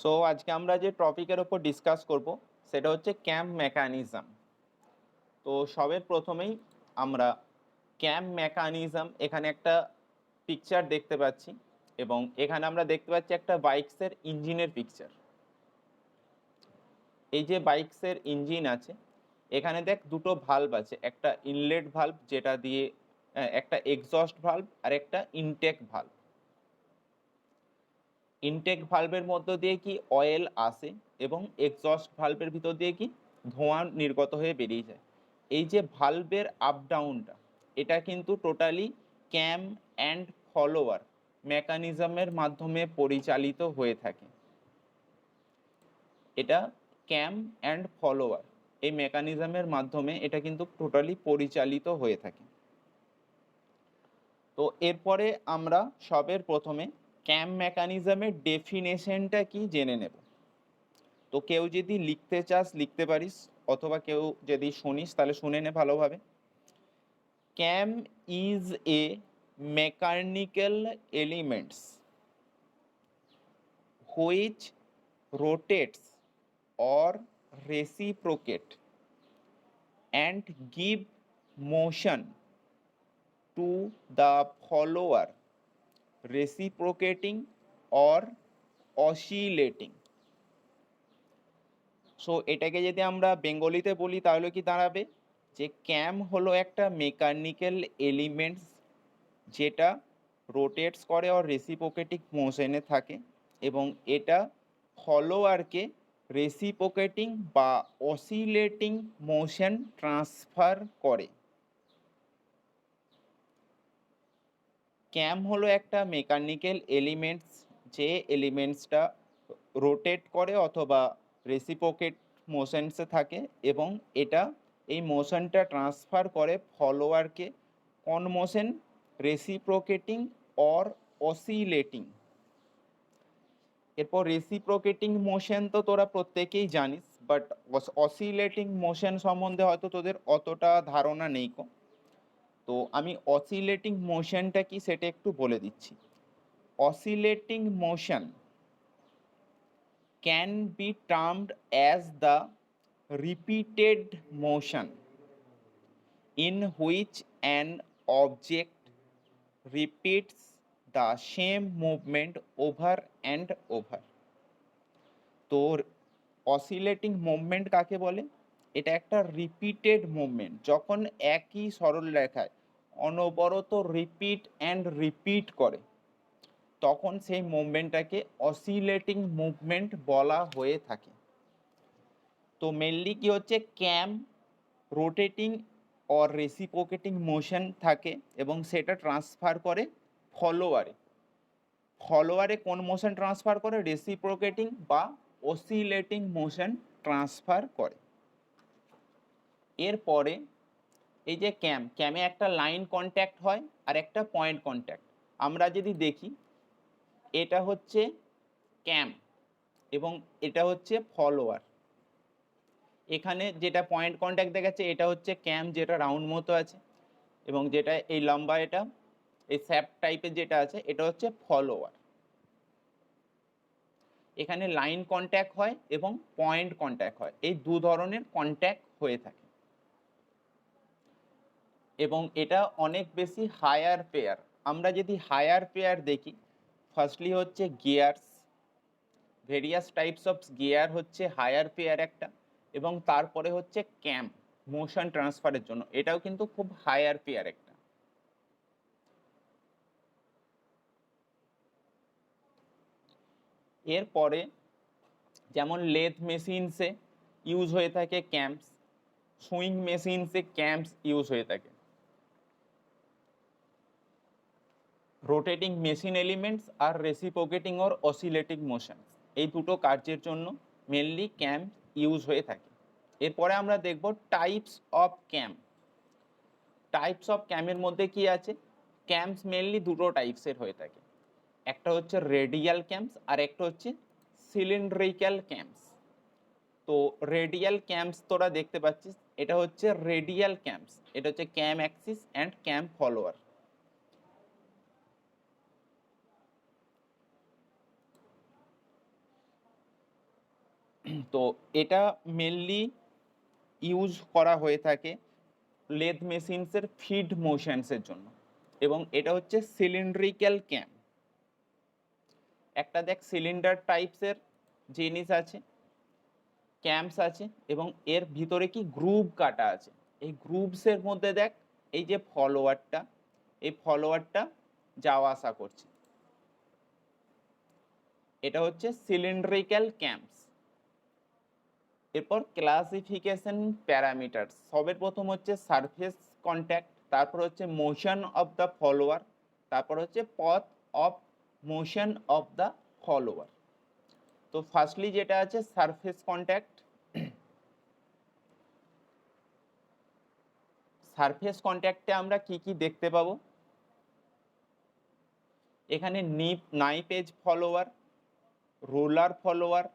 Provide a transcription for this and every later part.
So আজকে আমরা যে টপিকের ওপর ডিসকাস করব সেটা হচ্ছে ক্যাম্প মেকানিজম। তো সবের প্রথমেই আমরা ক্যাম্প মেকানিজম এখানে একটা পিকচার দেখতে পাচ্ছি এবং এখানে আমরা দেখতে পাচ্ছি একটা বাইকসের ইঞ্জিনের পিকচার। এই যে বাইকসের ইঞ্জিন আছে এখানে দেখ দুটো ভালভ আছে, একটা ইনলেট ভালভ যেটা দিয়ে একটা এক্সস্ট ভালভ আর একটা ইনটেক ভালভ। ইনটেক ভালভের মধ্য দিয়ে কি অয়েল আসে এবং এক্সস্ট ভালভের ভিতর দিয়ে কি ধোঁয়া নির্গত হয়ে বেরিয়ে যায়। এই যে ভালভের আপ ডাউনটা এটা কিন্তু টোটালি ক্যাম অ্যান্ড ফলোয়ার মেকানিজমের মাধ্যমে পরিচালিত হয়ে থাকে। এটা ক্যাম অ্যান্ড ফলোয়ার এই মেকানিজমের মাধ্যমে এটা কিন্তু টোটালি পরিচালিত হয়ে থাকে। তো এরপরে আমরা সবের প্রথমে ক্যাম মেকানিজমের ডেফিনেশনটা কি জেনে নেব। তো কেউ যদি লিখতে চাস লিখতে পারিস, অথবা কেউ যদি শুনিস তাহলে শুনে নে ভালোভাবে। Cam is a mechanical elements which rotates or reciprocate and give motion to the follower reciprocating or oscillating. So এটাকে যদি আমরা বেঙ্গলিতে বলি তাহলে কি দাঁড়াবে যে ক্যাম হলো একটা মেকানিক্যাল এলিমেন্টস যেটা রোটেটস করে আর রেসিপ্রোকেটিং মোশনে থাকে এবং এটা ফলোয়ারকে রেসিপ্রোকেটিং বা অসিলেটিং মোশন ট্রান্সফার করে। ক্যাম হলো একটা মেকানিক্যাল এলিমেন্টস যে এলিমেন্টসটা রোটেট করে অথবা রেসিপ্রোকেট মোশনসে থাকে এবং এটা এই মোশনটা ট্রান্সফার করে ফলোয়ারকে কোন মোশন, রেসিপ্রোকেটিং অর অসিলেটিং। এরপর রেসিপ্রোকেটিং মোশন তো তোরা প্রত্যেকেই জানিস, বাট অসিলেটিং মোশন সম্বন্ধে হয়তো তোদের অতটা ধারণা নেই। তো আমি অসিলেটিং মোশনটা কি সেটা একটু বলে দিচ্ছি। Oscillating motion can be termed as the repeated motion in which an object repeats the same movement over and over. তো অসিলেটিং মুভমেন্ট কাকে বলে? এটা একটা রিপিটেড মুভমেন্ট, যখন একই সরল রেখায় অনবরত রিপিট অ্যান্ড রিপিট করে তখন সেই মুভমেন্টটাকে অসিলেটিং মুভমেন্ট বলা হয়ে থাকে। তো মেনলি কি হচ্ছে, ক্যাম রোটেটিং অর রেসিপ্রোকেটিং মোশন থাকে এবং সেটা ট্রান্সফার করে ফলোয়ারে। ফলোয়ারে কোন মোশন ট্রান্সফার করে? রেসিপ্রোকেটিং বা অসিলেটিং মোশন ট্রান্সফার করে। এরপরে এই যে ক্যামে একটা লাইন কন্ট্যাক্ট হয় আর একটা পয়েন্ট কন্ট্যাক্ট। আমরা যদি দেখি এটা হচ্ছে ক্যাম এবং এটা হচ্ছে ফলোয়ার। এখানে যেটা পয়েন্ট কন্ট্যাক্ট দেখাচ্ছে এটা হচ্ছে ক্যাম, যেটা রাউন্ড মতো আছে, এবং যেটা এই লম্বা, এটা এই স্যাপ টাইপের যেটা আছে এটা হচ্ছে ফলোয়ার। এখানে লাইন কন্ট্যাক্ট হয় এবং পয়েন্ট কন্ট্যাক্ট হয়, এই দু ধরনের কন্ট্যাক্ট হয়ে থাকে এবং এটা অনেক বেশি হায়ার পেয়ার। আমরা যদি হায়ার পেয়ার দেখি, ফার্স্টলি হচ্ছে gears, various types of gear হচ্ছে হায়ার পেয়ার একটা, এবং তারপরে হচ্ছে ক্যাম মোশন ট্রান্সফারের জন্য, এটাও কিন্তু খুব হায়ার পেয়ার একটা। এরপরে যেমন লেথ মেশিনসে ইউজ হয়ে থাকে ক্যাম্পস, সুইং মেশিনসে ক্যাম্পস ইউজ হয়ে থাকে। রোটেটিং মেশিন এলিমেন্টস আর রেসিপ্রোকেটিং অর অসিলেটিং মোশন, এই দুটো কার্যের জন্য মেনলি ক্যাম্প ইউজ হয়ে থাকে। এরপরে আমরা দেখব types of cam. Types of ক্যামের মধ্যে কি আছে? ক্যাম্পস মেনলি দুটো টাইপসের হয়ে থাকে, একটা হচ্ছে রেডিয়াল ক্যাম্পস আর একটা হচ্ছে সিলিন্ড্রিক্যাল ক্যাম্পস। তো রেডিয়াল ক্যাম্পস তোরা দেখতে পাচ্ছিস, এটা হচ্ছে রেডিয়াল ক্যাম্পস, এটা হচ্ছে ক্যাম অ্যাক্সিস অ্যান্ড ক্যাম ফলোয়ার। তো এটা মেনলি ইউজ করা হয়ে থাকে লেথ মেশিনসের ফিড মোশনসের জন্য, এবং এটা হচ্ছে সিলিন্ড্রিক্যাল ক্যাম। একটা দেখ সিলিন্ডার টাইপসের জিনিস আছে, ক্যাম্পস আছে, এবং এর ভিতরে কি গ্রুপ কাটা আছে। এই গ্রুপসের মধ্যে দেখ এই যে ফলোয়ারটা, এই ফলোয়ারটা যাওয়া আসা করছে, এটা হচ্ছে সিলিন্ড্রিক্যাল ক্যাম্পস। এরপর ক্লাসিফিকেশন প্যারামিটার, সবের প্রথম হচ্ছে সারফেস কন্ট্যাক্ট, তারপর হচ্ছে মোশন অফ দ্য ফলোয়ার, তারপর হচ্ছে পথ of motion of the follower. তো ফার্স্টলি যেটা আছে সারফেস কন্ট্যাক্ট, সারফেস কন্ট্যাক্টে আমরা কি কি দেখতে পাবো, এখানে knife edge follower, roller follower,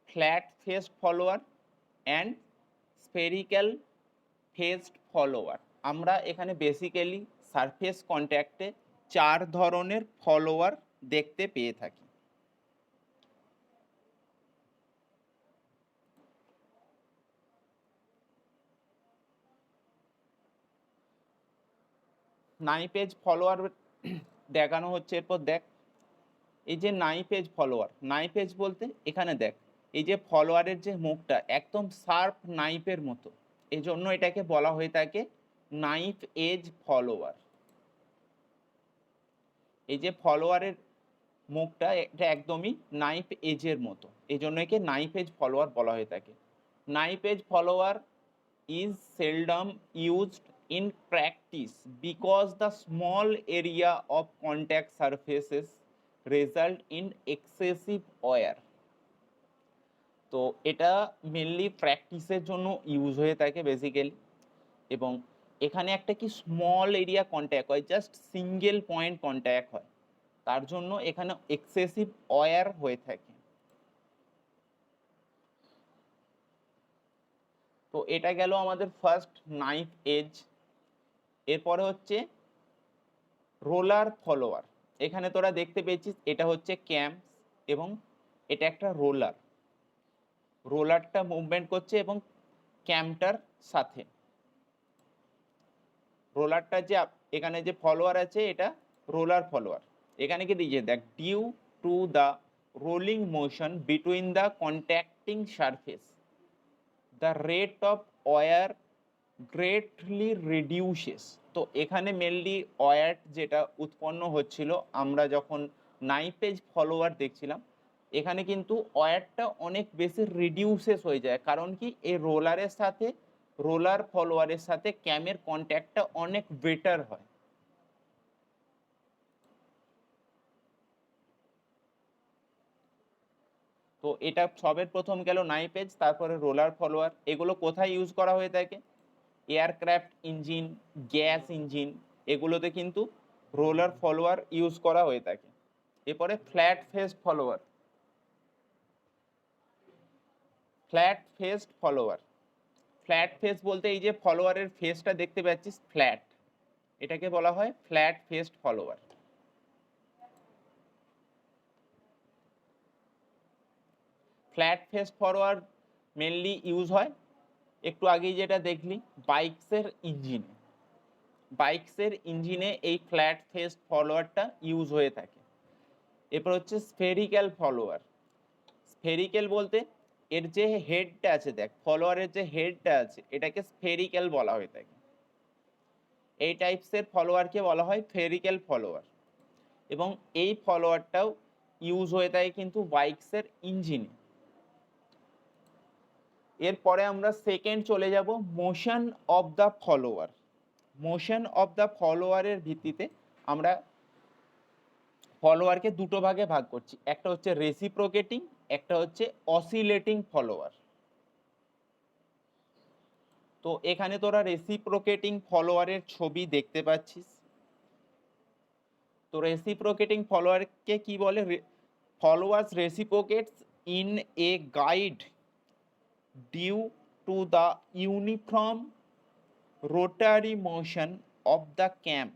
flat faced follower and spherical faced follower. আমরা এখানে বেসিক্যালি সারফেস কন্ট্যাক্টে 4 ধরনের ফলোয়ার দেখতে পেয়ে থাকি। নাইফ এজ ফলোয়ার দেখানো হচ্ছে। এরপর দেখ এই যে knife edge follower, knife edge বলতে এখানে দেখ এই যে ফলোয়ারের যে মুখটা একদম শার্প নাইফের মতো, এই জন্য এটাকে বলা হয়ে থাকে নাইফ এজ ফলোয়ার। এই যে ফলোয়ারের মুখটা এটা একদমই নাইফ এজের মতো, এই জন্য একে নাইফ এজ ফলোয়ার বলা হয়ে থাকে। Knife edge follower is seldom used in practice because the small area of contact surfaces result in excessive wear. তো এটা মেনলি প্র্যাকটিসের জন্য ইউজ হয়ে থাকে বেসিক্যালি, এবং এখানে একটা কি স্মল এরিয়া কন্ট্যাক্ট হয়, জাস্ট সিঙ্গেল পয়েন্ট কন্ট্যাক্ট হয়, তার জন্য এখানে এক্সেসিভ ওয়্যার হয়ে থাকে। তো এটা গেল আমাদের ফার্স্ট নাইফ এজ। এরপরে হচ্ছে রোলার ফলোয়ার। এখানে তোরা দেখতে পেয়েছিস এটা হচ্ছে ক্যাম্পস এবং এটা একটা রোলার, রোলারটা মুভমেন্ট করছে এবং ক্যাম্পটার সাথে। রোলারটা যে এখানে যে ফলোয়ার আছে এটা রোলার ফলোয়ার। এখানে কি দিয়েছে দেখ, due to the rolling motion between the contacting surface the rate of wear greatly reduces. তো এখানে মেনলি ওয়্যার যেটা উৎপন্ন হচ্ছিল আমরা যখন নাইফ এজ ফলোয়ার দেখছিলাম, এখানে কিন্তু ওয়্যারটা অনেক বেশি রিডিউসেস হয়ে যায়, কারণ কি এই রোলারের সাথে, রোলার ফলোয়ারের সাথে ক্যামের কন্ট্যাক্টটা অনেক বেটার হয়। তো এটা সবের প্রথম গেল নাইফ এজ, তারপরে রোলার ফলোয়ার। এগুলো কোথায় ইউজ করা হয়ে থাকে, এয়ারক্রাফট ইঞ্জিন, গ্যাস ইঞ্জিন, এগুলোতে কিন্তু রোলার ফলোয়ার ইউজ করা হয়ে থাকে। এরপরে flat faced follower, flat faced follower, flat face বলতে এই যে ফলোয়ারের ফেসটা দেখতে পাচ্ছিস ফ্ল্যাট, এটাকে বলা হয় flat faced follower. Flat faced follower mainly use হয় একটু আগেই যেটা দেখলি বাইকসের ইঞ্জিনে, বাইকসের ইঞ্জিনে এই ফ্ল্যাট ফেসড ফলোয়ারটা ইউজ হয়ে থাকে। এরপর হচ্ছে স্ফেরিক্যাল ফলোয়ার। স্ফেরিক্যাল বলতে এর যে হেডটা আছে দেখ, ফলোয়ারের যে হেডটা আছে এটাকে স্ফেরিক্যাল বলা হয়ে থাকে। এই টাইপসের ফলোয়ারকে বলা হয় স্ফেরিক্যাল ফলোয়ার, এবং এই ফলোয়ারটাও ইউজ হয়ে থাকে কিন্তু বাইকসের ইঞ্জিনে। এরপরে আমরা সেকেন্ড চলে যাব motion of the follower. Motion of the ফলোয়ারের ভিত্তিতে আমরা ফলোয়ারকে দুটো ভাগে ভাগ করছি, একটা হচ্ছে রেসিপ্রোকেটিং, একটা হচ্ছে অসিলেটিং ফলোয়ার। তো এখানে তোরা রেসিপ্রোকেটিং ফলোয়ারের ছবি দেখতে পাচ্ছিস। তো রেসিপ্রোকেটিং ফলোয়ারকে কি বলে, followers reciprocates in a guide due to the uniform rotary motion of the cam,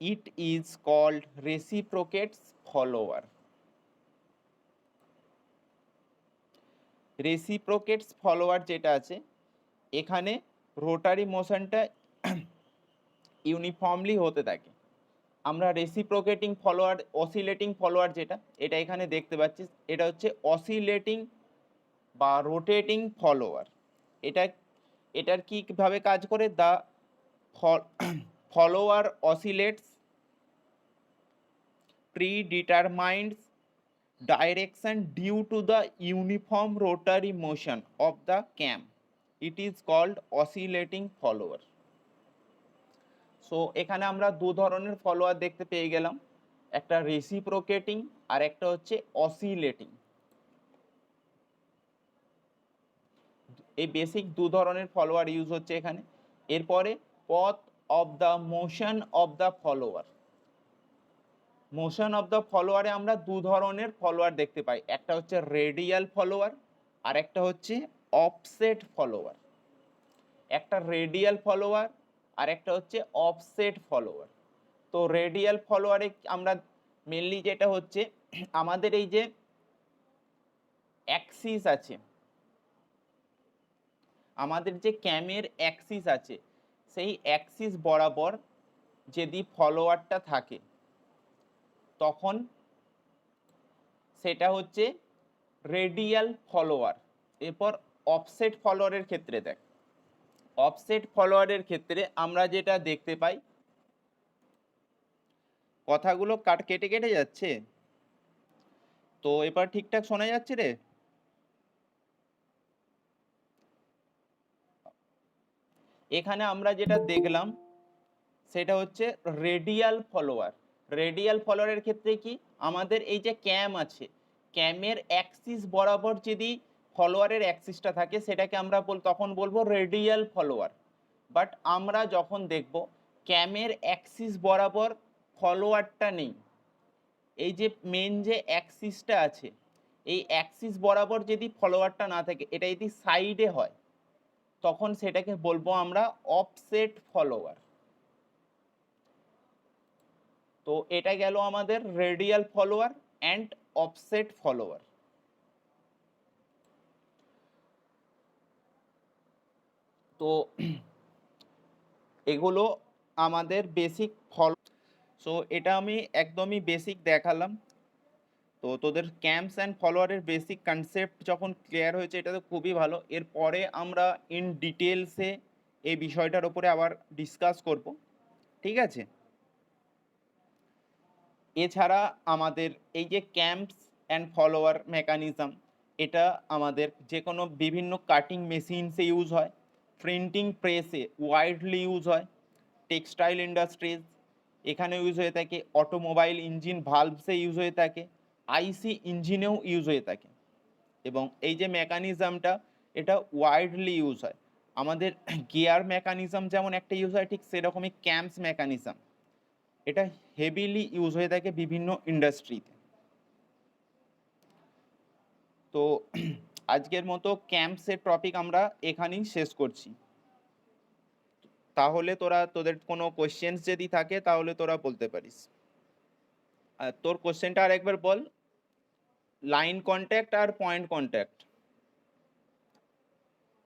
it is called reciprocates follower. Reciprocates follower যেটা আছে, এখানে রোটারি মোশনটা ইউনিফর্মলি হতে থাকে। আমরা রেসিপ্রোকেটিং ফলোয়ার, অসিলেটিং ফলোয়ার যেটা, এটা এখানে দেখতে পাচ্ছি, এটা হচ্ছে অসিলেটিং বা রোটেটিং ফলোয়ার। এটা এটার কীভাবে কাজ করে, the follower oscillates predetermined direction due to the uniform rotary motion of the cam. It is called oscillating follower. So এখানে আমরা দু ধরনের ফলোয়ার দেখতে পেয়ে গেলাম, একটা রেসিপ্রোকেটিং আর একটা হচ্ছে অসিলেটিং। এই বেসিক দু ধরনের ফলোয়ার ইউজ হচ্ছে এখানে। এরপরে পথ of the motion of the follower. Motion of the ফলোয়ারে আমরা দু ধরনের ফলোয়ার দেখতে পাই, একটা হচ্ছে রেডিয়াল ফলোয়ার আর একটা হচ্ছে অফসেট ফলোয়ার। একটা রেডিয়াল ফলোয়ার আর একটা হচ্ছে অফসেট ফলোয়ার। তো রেডিয়াল ফলোয়ারে আমরা মেনলি যেটা হচ্ছে, আমাদের এই যে অ্যাক্সিস আছে, আমাদের যে ক্যামের অ্যাক্সিস আছে, সেই অ্যাক্সিস বরাবর যদি ফলোয়ারটা থাকে তখন সেটা হচ্ছে রেডিয়াল ফলোয়ার। এরপর অফসেট ফলোয়ারের ক্ষেত্রে দেখ, অফসেট ফলোয়ারের ক্ষেত্রে আমরা যেটা দেখতে পাই, কথাগুলো কেটে কেটে যাচ্ছে, তো এবার ঠিকঠাক শোনা যাচ্ছে রে? এখানে আমরা যেটা দেখলাম সেটা হচ্ছে রেডিয়াল ফলোয়ার। রেডিয়াল ফলোয়ারের ক্ষেত্রে কি, আমাদের এই যে ক্যাম আছে, ক্যামের অ্যাক্সিস বরাবর যদি ফলোয়ারের অ্যাক্সিসটা থাকে সেটাকে আমরা তখন বলবো রেডিয়াল ফলোয়ার। বাট আমরা যখন দেখব ক্যামের অ্যাক্সিস বরাবর ফলোয়ারটা নেই, এই যে মেন যে অ্যাক্সিসটা আছে, এই অ্যাক্সিস বরাবর যদি ফলোয়ারটা না থাকে, এটা যদি সাইডে হয়, তখন সেটাকে বলবো আমরা অফসেট ফলোয়ার। তো এটা গেল আমাদের radial follower and offset follower. তো এগুলো আমাদের বেসিক সো এটা আমি একদমই বেসিক দেখালাম। তো তোদের ক্যাম্পস অ্যান্ড ফলোয়ারের বেসিক কনসেপ্ট যখন ক্লিয়ার হয়েছে, এটা তো খুবই ভালো। এরপরে আমরা ইন ডিটেলসে এই বিষয়টার উপরে আবার ডিসকাস করব, ঠিক আছে? এছাড়া আমাদের এই যে ক্যাম্পস অ্যান্ড ফলোয়ার মেকানিজম, এটা আমাদের যে কোনো বিভিন্ন কাটিং মেশিনসে ইউজ হয়, প্রিন্টিং প্রেসে ওয়াইডলি ইউজ হয়, টেক্সটাইল ইন্ডাস্ট্রিজ এখানে ইউজ হয়ে থাকে, অটোমোবাইল ইঞ্জিন ভালভসে ইউজ হয়ে থাকে, আইসি ইঞ্জিনেও ইউজ হয়ে থাকে। এবং এই যে মেকানিজমটা, এটা ওয়াইডলি ইউজ হয়। আমাদের গিয়ার মেকানিজম যেমন একটা ইউজ হয়, ঠিক সেরকমই ক্যাম্পস মেকানিজম, এটা হেভিলি ইউজ হয়ে থাকে বিভিন্ন ইন্ডাস্ট্রিতে। তো আজকের মতো ক্যাম্পসের টপিক আমরা এখানেই শেষ করছি। তাহলে তোদের কোনো কোশ্চেন্স যদি থাকে তাহলে তোরা বলতে পারিস। আর তোর কোশ্চেনটা আর একবার বল। লাইন কন্ট্যাক্ট আর পয়েন্ট কন্ট্যাক্ট,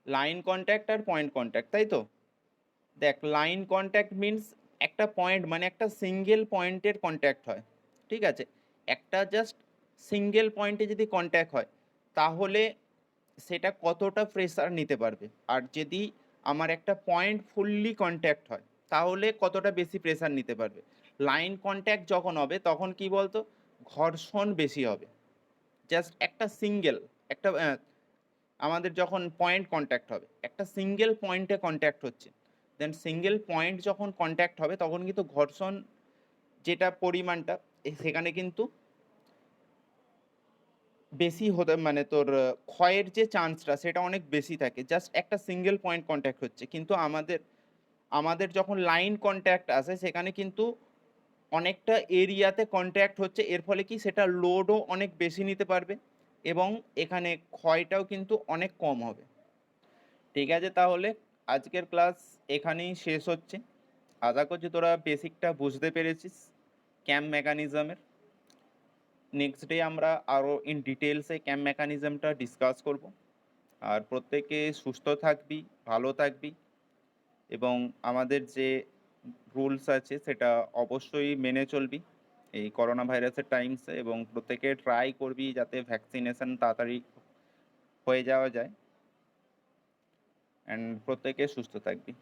লাইন কন্ট্যাক্ট আর পয়েন্ট কন্ট্যাক্ট, তাই তো? দেখ, লাইন কন্ট্যাক্ট মিনস একটা পয়েন্ট, মানে একটা সিঙ্গেল পয়েন্টের কন্ট্যাক্ট হয়, ঠিক আছে? একটা জাস্ট সিঙ্গেল পয়েন্টে যদি কন্ট্যাক্ট হয় তাহলে সেটা কতটা প্রেসার নিতে পারবে। আর যদি আমার একটা পয়েন্ট ফুললি কন্ট্যাক্ট হয় তাহলে কতটা বেশি প্রেসার নিতে পারবে। লাইন কন্ট্যাক্ট যখন হবে তখন কি বলতো, ঘর্ষণ বেশি হবে। জাস্ট একটা সিঙ্গেল, একটা আমাদের যখন পয়েন্ট কন্ট্যাক্ট হবে, একটা সিঙ্গেল পয়েন্টে কন্ট্যাক্ট হচ্ছে, দেন সিঙ্গেল পয়েন্ট যখন কন্ট্যাক্ট হবে তখন কিন্তু ঘর্ষণ যেটা পরিমাণটা সেখানে কিন্তু বেশি হতে, মানে তোর ক্ষয়ের যে চান্সটা সেটা অনেক বেশি থাকে, জাস্ট একটা সিঙ্গেল পয়েন্ট কন্ট্যাক্ট হচ্ছে। কিন্তু আমাদের যখন লাইন কন্ট্যাক্ট আসে সেখানে কিন্তু অনেকটা এরিয়াতে কন্ট্যাক্ট হচ্ছে, এর ফলে কি সেটা লোডও অনেক বেশি নিতে পারবে এবং এখানে ক্ষয়টাও কিন্তু অনেক কম হবে। ঠিক আছে, তাহলে আজকের ক্লাস এখানেই শেষ হচ্ছে। আশা করছি তোরা বেসিকটা বুঝতে পেরেছিস ক্যাম্প মেকানিজমের। নেক্সট ডে আমরা আরও ইন ডিটেলসে ক্যাম্প মেকানিজমটা ডিসকাস করব। আর প্রত্যেকে সুস্থ থাকবি, ভালো থাকবি এবং আমাদের যে রুলস আছে সেটা অবশ্যই মেনে চলবি এই করোনা ভাইরাসের টাইমসে, এবং প্রত্যেকে ট্রাই করবি যাতে ভ্যাকসিনেশন তাড়াতাড়ি হয়ে যাওয়া যায়। অ্যান্ড প্রত্যেকে সুস্থ থাকবি।